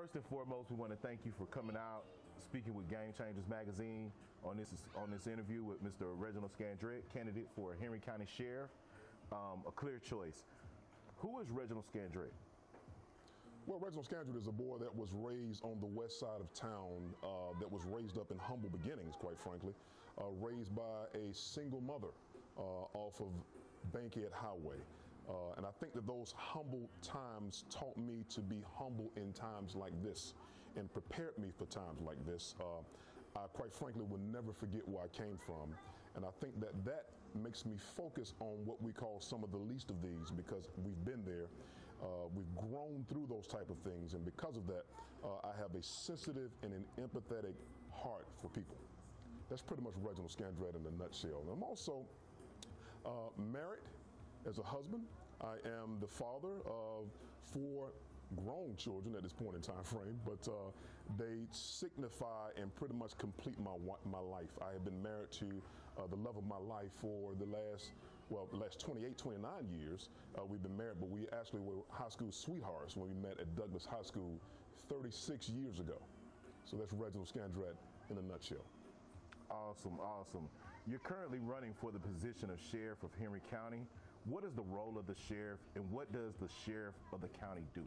First and foremost, we want to thank you for coming out, speaking with Game Changers Magazine on this interview with Mr. Reginald Scandrett, candidate for Henry County Sheriff. A clear choice. Who is Reginald Scandrett? Well, Reginald Scandrett is a boy that was raised on the west side of town, that was raised up in humble beginnings, quite frankly, raised by a single mother off of Bankhead Highway. And I think that those humble times taught me to be humble in times like this and prepared me for times like this. I quite frankly will never forget where I came from. And I think that that makes me focus on what we call some of the least of these, because we've been there, we've grown through those type of things. And because of that, I have a sensitive and an empathetic heart for people. That's pretty much Reginald Scandrett in a nutshell. And I'm also married. As a husband, I am the father of 4 grown children at this point in time frame, but they signify and pretty much complete my life. I have been married to the love of my life for the last 28, 29 years. We've been married, but we actually were high school sweethearts when we met at Douglas High School 36 years ago. So that's Reginald Scandrett in a nutshell. Awesome, awesome. You're currently running for the position of Sheriff of Henry County. What is the role of the sheriff, and what does the sheriff of the county do?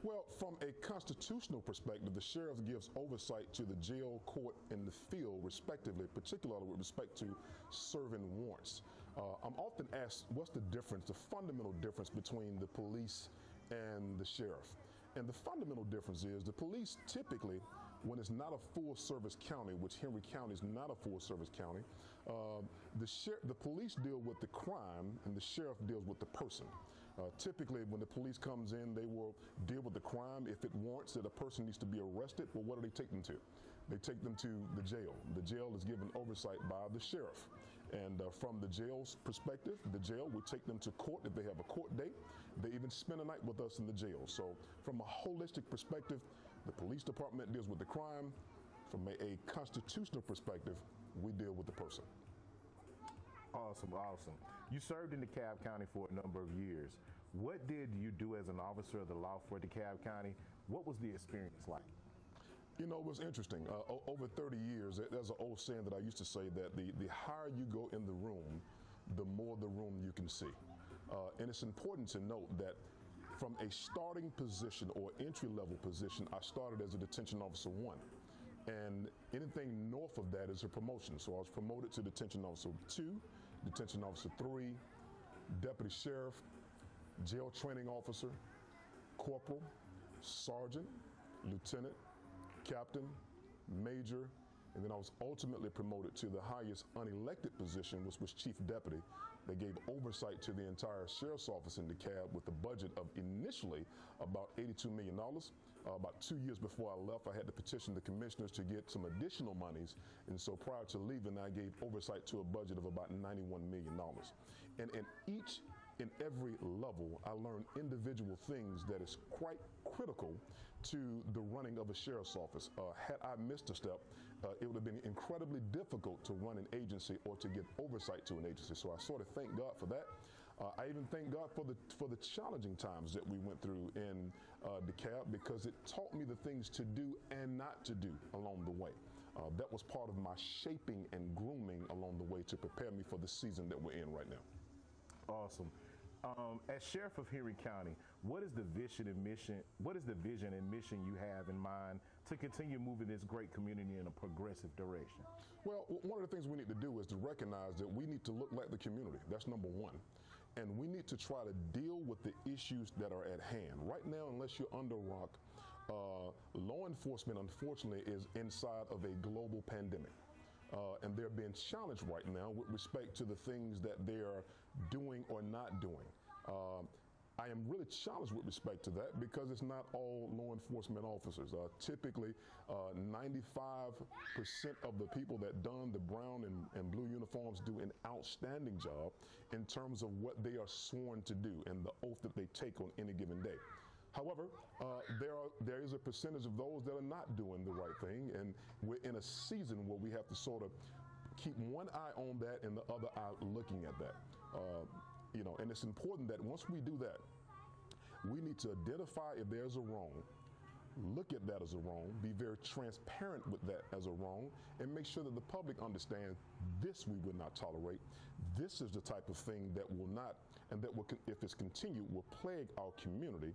Well, from a constitutional perspective, the sheriff gives oversight to the jail, court, and the field, respectively, particularly with respect to serving warrants. I'm often asked, what's the difference, the fundamental difference between the police and the sheriff? And the fundamental difference is the police typically, when it's not a full service county, which Henry County is not a full service county, the police deal with the crime and the sheriff deals with the person. Typically, when the police comes in, they will deal with the crime. If it warrants that a person needs to be arrested, well, what do they take them to? They take them to the jail. The jail is given oversight by the sheriff. And from the jail's perspective, the jail would take them to court if they have a court date. They even spend a night with us in the jail. So from a holistic perspective, the police department deals with the crime. From a constitutional perspective, we deal with the person. Awesome, awesome. You served in DeKalb County for a number of years. What did you do as an officer of the law for DeKalb County? What was the experience like? You know, it was interesting. Over 30 years, there's an old saying that I used to say that the higher you go in the room, the more the room you can see. And it's important to note that from a starting position or entry-level position, I started as a detention officer 1. And anything north of that is a promotion. So I was promoted to detention officer 2, detention officer 3, deputy sheriff, jail training officer, corporal, sergeant, lieutenant, captain, major, and then I was ultimately promoted to the highest unelected position, which was chief deputy. They gave oversight to the entire sheriff's office in DeKalb with a budget of initially about $82 million. About 2 years before I left, I had to petition the commissioners to get some additional monies. And so prior to leaving, I gave oversight to a budget of about $91 million. And in each and every level, I learned individual things that is quite critical to the running of a sheriff's office. Had I missed a step, it would have been incredibly difficult to run an agency or to give oversight to an agency. So I sort of thank God for that. I even thank God for the challenging times that we went through in DeKalb, because it taught me the things to do and not to do along the way. That was part of my shaping and grooming along the way to prepare me for the season that we're in right now. Awesome. As Sheriff of Henry County, what is the vision and mission? What is the vision and mission you have in mind to continue moving this great community in a progressive direction? Well, one of the things we need to do is to recognize that we need to look like the community. That's number one. And we need to try to deal with the issues that are at hand. Right now, unless you're under rock, law enforcement, unfortunately, is inside of a global pandemic. And they're being challenged right now with respect to the things that they're doing or not doing. I am really challenged with respect to that because it's not all law enforcement officers. Typically, 95% of the people that don the brown and blue uniforms do an outstanding job in terms of what they are sworn to do and the oath that they take on any given day. However, there is a percentage of those that are not doing the right thing, and we're in a season where we have to sort of keep one eye on that and the other eye looking at that. You know, and it's important that once we do that, we need to identify if there's a wrong, look at that as a wrong, be very transparent with that as a wrong, and make sure that the public understands this we would not tolerate. This is the type of thing that will not, and that will, if it's continued, will plague our community,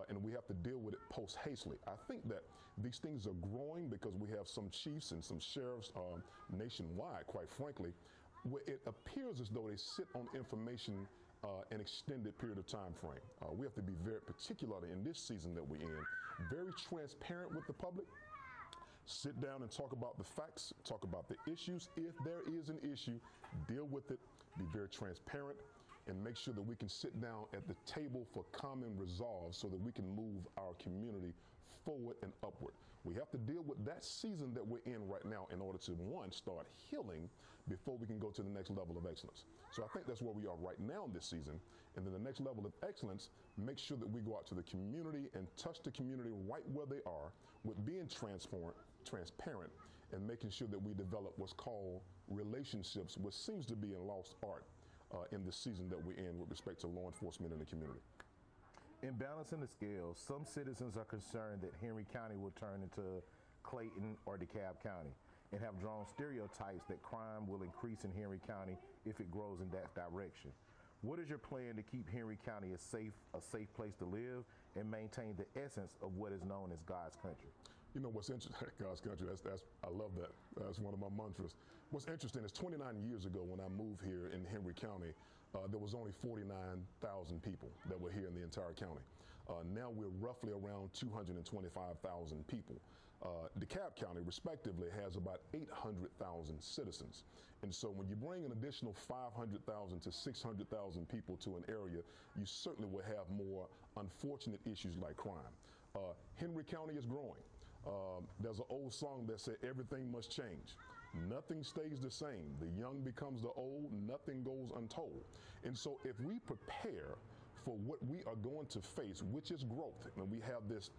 and we have to deal with it post-hastily. I think that these things are growing because we have some chiefs and some sheriffs nationwide, quite frankly, where it appears as though they sit on information an extended period of time frame. We have to be very particularly in this season that we're in, very transparent with the public. Sit down and talk about the facts, talk about the issues. If there is an issue, deal with it, be very transparent, and make sure that we can sit down at the table for common resolve so that we can move our community forward and upward. We have to deal with that season that we're in right now in order to, one, start healing before we can go to the next level of excellence. So I think that's where we are right now in this season. And then the next level of excellence, make sure that we go out to the community and touch the community right where they are with being transparent and making sure that we develop what's called relationships, which seems to be a lost art in this season that we're in with respect to law enforcement in the community. In balancing the scales, some citizens are concerned that Henry County will turn into Clayton or DeKalb County and have drawn stereotypes that crime will increase in Henry County if it grows in that direction. What is your plan to keep Henry County a safe place to live and maintain the essence of what is known as God's country? You know what's interesting, God's country, I love that. That's one of my mantras. What's interesting is 29 years ago when I moved here in Henry County, there was only 49,000 people that were here in the entire county. Now we're roughly around 225,000 people. DeKalb County, respectively, has about 800,000 citizens. And so when you bring an additional 500,000 to 600,000 people to an area, you certainly will have more unfortunate issues like crime. Henry County is growing. There's an old song that said, everything must change. Nothing stays the same. The young becomes the old, nothing goes untold. And so if we prepare for what we are going to face, which is growth, and we have this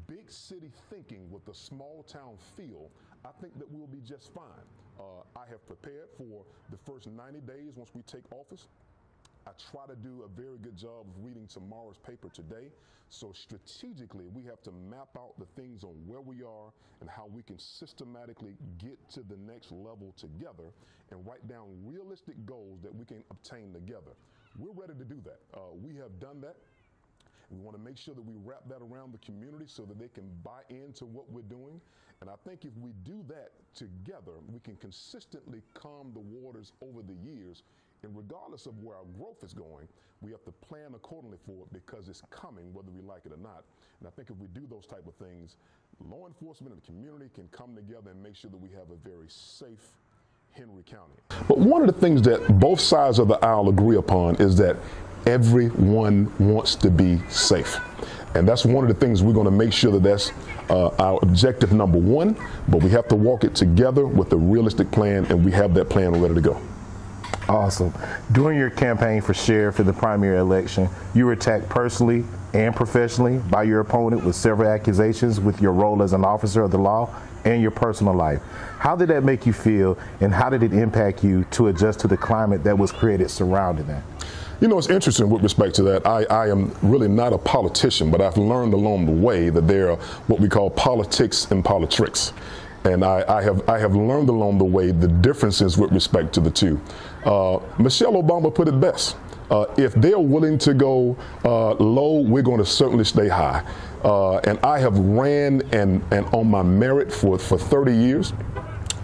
big city thinking with a small town feel, I think that we'll be just fine. I have prepared for the first 90 days once we take office. I try to do a very good job of reading tomorrow's paper today. So strategically, we have to map out the things on where we are and how we can systematically get to the next level together and write down realistic goals that we can obtain together. We're ready to do that. We have done that. We want to make sure that we wrap that around the community so that they can buy into what we're doing. And I think if we do that together, we can consistently calm the waters over the years. And regardless of where our growth is going, we have to plan accordingly for it because it's coming, whether we like it or not. And I think if we do those type of things, law enforcement and the community can come together and make sure that we have a very safe Henry County. But one of the things that both sides of the aisle agree upon is that everyone wants to be safe. And that's one of the things we're going to make sure that that's our objective number one, but we have to walk it together with a realistic plan, and we have that plan ready to go. Awesome. During your campaign for sheriff in the primary election, you were attacked personally and professionally by your opponent with several accusations with your role as an officer of the law and your personal life. How did that make you feel, and how did it impact you to adjust to the climate that was created surrounding that? You know, it's interesting with respect to that. I am really not a politician, but I've learned along the way that there are what we call politics and politricks. And I have learned along the way the differences with respect to the two. Michelle Obama put it best. If they're willing to go low, we're going to certainly stay high. And I have ran and on my merit for 30 years.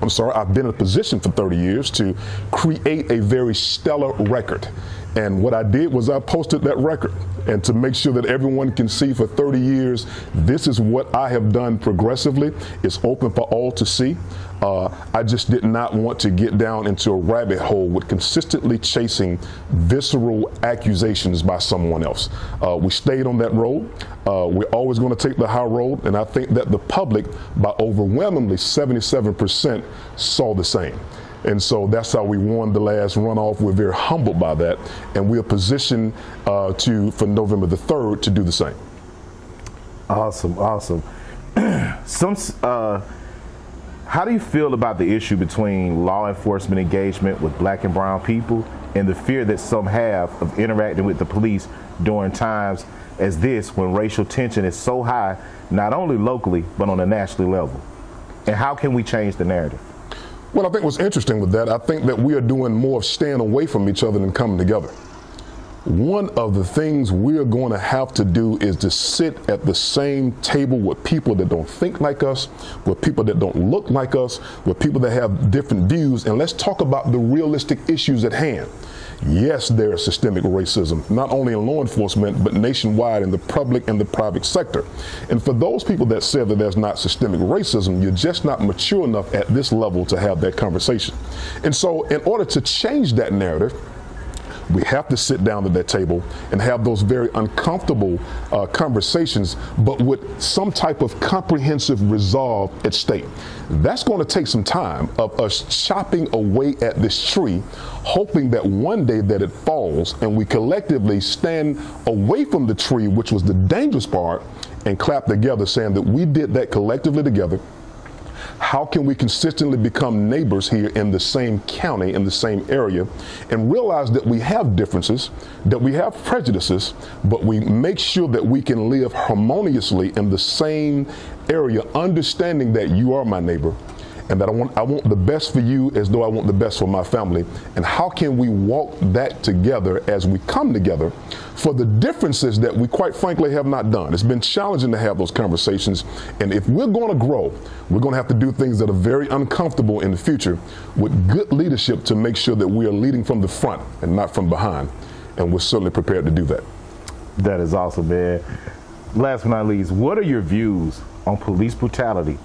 I'm sorry, I've been in a position for 30 years to create a very stellar record. And what I did was I posted that record, and to make sure that everyone can see for 30 years, this is what I have done progressively. It's open for all to see. I just did not want to get down into a rabbit hole with consistently chasing visceral accusations by someone else. We stayed on that road. We're always going to take the high road, and I think that the public, by overwhelmingly 77%, saw the same. And so that's how we won the last runoff. We're very humbled by that, and we are positioned for November the 3rd to do the same. Awesome, awesome. How do you feel about the issue between law enforcement engagement with black and brown people and the fear that some have of interacting with the police during times as this when racial tension is so high, not only locally, but on a national level? And how can we change the narrative? Well, I think what's interesting with that, I think that we are doing more of staying away from each other than coming together. One of the things we're going to have to do is to sit at the same table with people that don't think like us, with people that don't look like us, with people that have different views, and let's talk about the realistic issues at hand. Yes, there is systemic racism, not only in law enforcement, but nationwide in the public and the private sector. And for those people that say that there's not systemic racism, you're just not mature enough at this level to have that conversation. And so in order to change that narrative, we have to sit down at that table and have those very uncomfortable conversations, but with some type of comprehensive resolve at stake. That's going to take some time of us chopping away at this tree, hoping that one day that it falls and we collectively stand away from the tree, which was the dangerous part, and clap together saying that we did that collectively together. How can we consistently become neighbors here in the same county, in the same area, and realize that we have differences, that we have prejudices, but we make sure that we can live harmoniously in the same area, understanding that you are my neighbor and that I want the best for you as though I want the best for my family. And how can we walk that together as we come together for the differences that we quite frankly have not done? It's been challenging to have those conversations. And if we're going to grow, we're going to have to do things that are very uncomfortable in the future with good leadership to make sure that we are leading from the front and not from behind. And we're certainly prepared to do that. That is awesome, man. Last but not least, what are your views on police brutality?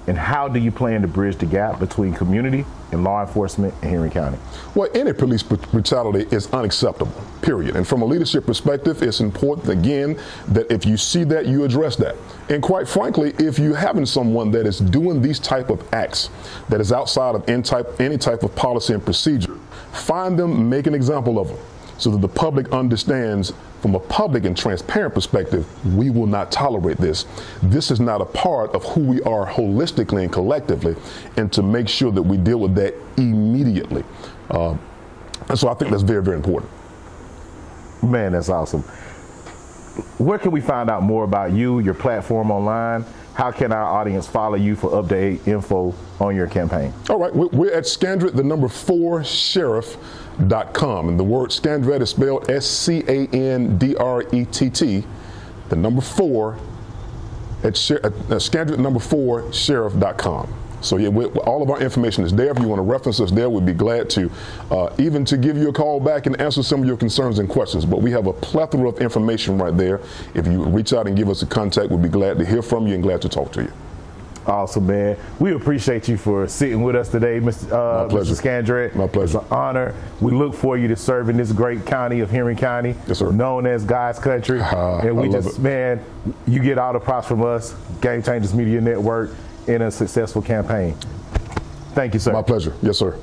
And how do you plan to bridge the gap between community and law enforcement in Henry County? Well, any police brutality is unacceptable, period. And from a leadership perspective, it's important, again, that if you see that, you address that. And quite frankly, if you're having someone that is doing these type of acts that is outside of any type of policy and procedure, find them, make an example of them, so that the public understands from a public and transparent perspective, we will not tolerate this. This is not a part of who we are holistically and collectively, and to make sure that we deal with that immediately. And so I think that's very, very important. Man, that's awesome. Where can we find out more about you, your platform online? How can our audience follow you for update info on your campaign? All right, we're at Scandrett, the number 4 sheriff.com. And the word Scandrett is spelled SCANDRETT, the number 4 at Scandrett, number 4 sheriff.com. So yeah, all of our information is there. If you want to reference us there, we'd be glad to, even to give you a call back and answer some of your concerns and questions. But we have a plethora of information right there. If you reach out and give us a contact, we'd be glad to hear from you and glad to talk to you. Awesome, man. We appreciate you for sitting with us today, Mr. Scandrett. My pleasure. It's an honor. We look for you to serve in this great county of Henry County, yes, sir, known as God's country. And we just, man, you get all the props from us, Game Changers Media Network, in a successful campaign. Thank you, sir. My pleasure. Yes, sir.